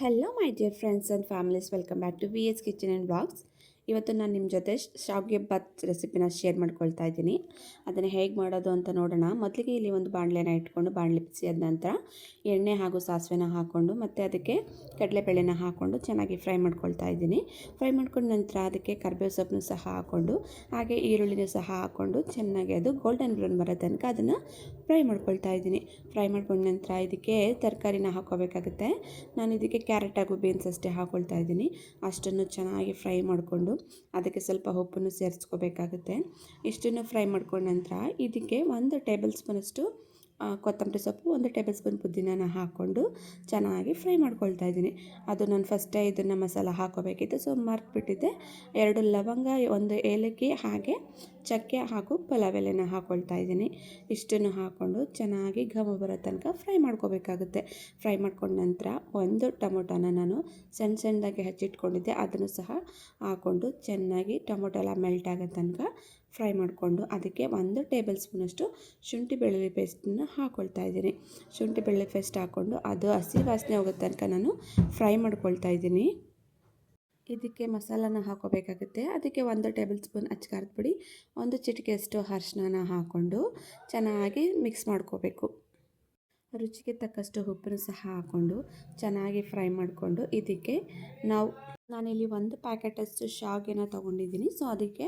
Hello my dear friends and families, welcome back to VS Kitchen and Vlogs. ಇವತ್ತು ನಾನು ನಿಮ್ಮ ಜೊತೆ ಶಾವಿಗೆ ಬಾತ್ ರೆಸಿಪಿನ ಶೇರ್ ಮಾಡ್ಕೊಳ್ತಾ ಇದ್ದೀನಿ. ಅದನ್ನು ಹೇಗೆ ಮಾಡೋದು ಅಂತ ನೋಡೋಣ. ಮೊದಲಿಗೆ ಇಲ್ಲಿ ಒಂದು ಬಾಣಲೆನ ಇಟ್ಕೊಂಡು ಬಾಣಲೆ ಬಿಸಿಯಾದ ನಂತರ ಎಣ್ಣೆ ಹಾಗೂ ಸಾಸಿವೆನ ಹಾಕ್ಕೊಂಡು ಮತ್ತು ಅದಕ್ಕೆ ಕಡಲೆಬೇಳೆನ ಹಾಕ್ಕೊಂಡು ಚೆನ್ನಾಗಿ ಫ್ರೈ ಮಾಡ್ಕೊಳ್ತಾ ಇದ್ದೀನಿ. ಫ್ರೈ ಮಾಡ್ಕೊಂಡ ನಂತರ ಅದಕ್ಕೆ ಕರಿಬೇವು ಸೊಪ್ಪನ್ನು ಸಹ ಹಾಕ್ಕೊಂಡು ಹಾಗೆ ಈರುಳ್ಳಿನೂ ಸಹ ಹಾಕ್ಕೊಂಡು ಚೆನ್ನಾಗಿ ಅದು ಗೋಲ್ಡನ್ ಬ್ರೌನ್ ಬರೋ ತನಕ ಅದನ್ನು ಫ್ರೈ ಮಾಡ್ಕೊಳ್ತಾ ಇದ್ದೀನಿ. ಫ್ರೈ ಮಾಡ್ಕೊಂಡ ನಂತರ ಇದಕ್ಕೆ ತರಕಾರಿನ ಹಾಕ್ಕೋಬೇಕಾಗುತ್ತೆ. ನಾನು ಇದಕ್ಕೆ ಕ್ಯಾರೆಟ್ ಹಾಗೂ ಬೀನ್ಸ್ ಅಷ್ಟೇ ಹಾಕ್ಕೊಳ್ತಾ ಇದ್ದೀನಿ. ಅಷ್ಟನ್ನು ಚೆನ್ನಾಗಿ ಫ್ರೈ ಮಾಡಿಕೊಂಡು ಅದಕ್ಕೆ ಸ್ವಲ್ಪ ಉಪ್ಪನ್ನು ಸೇರಿಸ್ಕೋಬೇಕಾಗುತ್ತೆ. ಇಷ್ಟನ್ನು ಫ್ರೈ ಮಾಡ್ಕೊಂಡ ನಂತರ ಇದಕ್ಕೆ 1 ಟೇಬಲ್ ಸ್ಪೂನಷ್ಟು ಕೊತ್ತಂಬರಿ ಸೊಪ್ಪು, 1 ಟೇಬಲ್ ಸ್ಪೂನ್ ಪುದೀನಾನ ಹಾಕ್ಕೊಂಡು ಚೆನ್ನಾಗಿ ಫ್ರೈ ಮಾಡ್ಕೊಳ್ತಾ ಇದ್ದೀನಿ. ಅದು ನಾನು ಫಸ್ಟೇ ಇದನ್ನು ಮಸಾಲ ಹಾಕೋಬೇಕಿತ್ತು, ಸೊ ಮರೆತುಬಿಟ್ಟಿದ್ದೆ. 2 ಲವಂಗ, 1 ಏಲಕ್ಕಿ ಹಾಗೆ ಚಕ್ಕೆ ಹಾಗೂ ಪಲಾವ್ ಎಲೆನ ಹಾಕ್ಕೊಳ್ತಾ ಇದ್ದೀನಿ. ಇಷ್ಟನ್ನು ಹಾಕ್ಕೊಂಡು ಚೆನ್ನಾಗಿ ಘಮ ಬರೋ ತನಕ ಫ್ರೈ ಮಾಡ್ಕೋಬೇಕಾಗುತ್ತೆ. ಫ್ರೈ ಮಾಡ್ಕೊಂಡ ನಂತರ 1 ಟೊಮೊಟೊನ ನಾನು ಸಣ್ಣದಾಗಿ ಹೆಚ್ಚಿಟ್ಕೊಂಡಿದ್ದೆ, ಅದನ್ನು ಸಹ ಹಾಕ್ಕೊಂಡು ಚೆನ್ನಾಗಿ ಟೊಮೊಟೊ ಎಲ್ಲ ಮೆಲ್ಟ್ ಆಗೋ ತನಕ ಫ್ರೈ ಮಾಡಿಕೊಂಡು ಅದಕ್ಕೆ 1 ಟೇಬಲ್ ಸ್ಪೂನಷ್ಟು ಶುಂಠಿ ಬೆಳ್ಳುಳ್ಳಿ ಪೇಸ್ಟನ್ನು ಹಾಕ್ಕೊಳ್ತಾ ಇದ್ದೀನಿ. ಶುಂಠಿ ಬೆಳ್ಳುಳ್ಳಿ ಪೇಸ್ಟ್ ಹಾಕ್ಕೊಂಡು ಅದು ಹಸಿ ವಾಸನೆ ಹೋಗೋ ತನಕ ನಾನು ಫ್ರೈ ಮಾಡ್ಕೊಳ್ತಾ ಇದ್ದೀನಿ. ಇದಕ್ಕೆ ಮಸಾಲಾನ ಹಾಕೋಬೇಕಾಗುತ್ತೆ. ಅದಕ್ಕೆ 1 ಟೇಬಲ್ ಸ್ಪೂನ್ ಅಚ್ಚಕಾರದ ಪುಡಿ, 1 ಚಿಟಿಕೆಯಷ್ಟು ಅರಿಶಿನ ಹಾಕ್ಕೊಂಡು ಚೆನ್ನಾಗಿ ಮಿಕ್ಸ್ ಮಾಡ್ಕೋಬೇಕು. ರುಚಿಗೆ ತಕ್ಕಷ್ಟು ಉಪ್ಪನ್ನು ಸಹ ಹಾಕ್ಕೊಂಡು ಚೆನ್ನಾಗಿ ಫ್ರೈ ಮಾಡಿಕೊಂಡು ಇದಕ್ಕೆ ನಾನಿಲ್ಲಿ 1 ಪ್ಯಾಕೆಟಷ್ಟು ಶಾವಿಗೆನ ತೊಗೊಂಡಿದ್ದೀನಿ. ಸೊ ಅದಕ್ಕೆ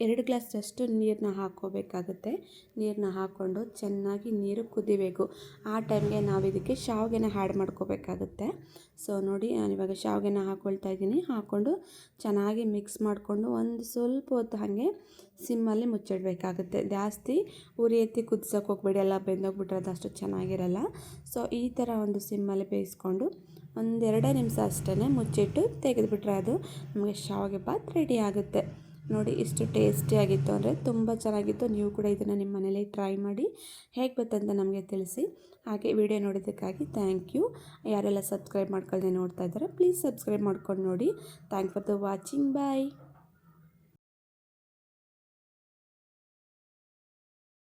2 ಗ್ಲಾಸಷ್ಟು ನೀರನ್ನ ಹಾಕ್ಕೋಬೇಕಾಗುತ್ತೆ. ನೀರನ್ನ ಹಾಕ್ಕೊಂಡು ಚೆನ್ನಾಗಿ ನೀರು ಕುದಿಬೇಕು. ಆ ಟೈಮ್ಗೆ ನಾವು ಇದಕ್ಕೆ ಶಾವಿಗೆನ ಆ್ಯಡ್ ಮಾಡ್ಕೋಬೇಕಾಗುತ್ತೆ. ಸೊ ನೋಡಿ, ನಾನಿವಾಗ ಶಾವಿಗೆನ ಹಾಕ್ಕೊಳ್ತಾ ಇದ್ದೀನಿ. ಹಾಕ್ಕೊಂಡು ಚೆನ್ನಾಗಿ ಮಿಕ್ಸ್ ಮಾಡಿಕೊಂಡು ಒಂದು ಸ್ವಲ್ಪ ಹೊತ್ತು ಹಾಗೆ ಸಿಮ್ಮಲ್ಲಿ ಮುಚ್ಚಿಡಬೇಕಾಗುತ್ತೆ. ಜಾಸ್ತಿ ಉರಿ ಎತ್ತಿ ಕುದಿಸೋಕೆ ಹೋಗ್ಬೇಡಿ, ಎಲ್ಲ ಬೆಂದೋಗ್ಬಿಟ್ರೆ ಅದು ಅಷ್ಟು ಚೆನ್ನಾಗಿರಲ್ಲ. ಸೊ ಈ ಥರ ಒಂದು ಸಿಮ್ಮಲ್ಲಿ ಬೇಯಿಸ್ಕೊಂಡು 1-2 ನಿಮಿಷ ಅಷ್ಟೇ ಮುಚ್ಚಿಟ್ಟು ತೆಗೆದುಬಿಟ್ರೆ ಅದು ನಮಗೆ ಶಾವಿಗೆ ಬಾತ್ ರೆಡಿ ಆಗುತ್ತೆ. ನೋಡಿ, ಇಷ್ಟು ಟೇಸ್ಟಿಯಾಗಿತ್ತು ಅಂದರೆ ತುಂಬ ಚೆನ್ನಾಗಿತ್ತು. ನೀವು ಕೂಡ ಇದನ್ನು ನಿಮ್ಮ ಮನೇಲಿ ಟ್ರೈ ಮಾಡಿ ಹೇಗೆ ಬಂತಂತ ನಮಗೆ ತಿಳಿಸಿ. ಹಾಗೆ ವಿಡಿಯೋ ನೋಡೋದಕ್ಕಾಗಿ ಥ್ಯಾಂಕ್ ಯು. ಯಾರೆಲ್ಲ ಸಬ್ಸ್ಕ್ರೈಬ್ ಮಾಡ್ಕೊಳ್ಳದೆ ನೋಡ್ತಾ ಇದ್ದಾರೆ, ಪ್ಲೀಸ್ ಸಬ್ಸ್ಕ್ರೈಬ್ ಮಾಡ್ಕೊಂಡು ನೋಡಿ. Thank for the watching. Bye.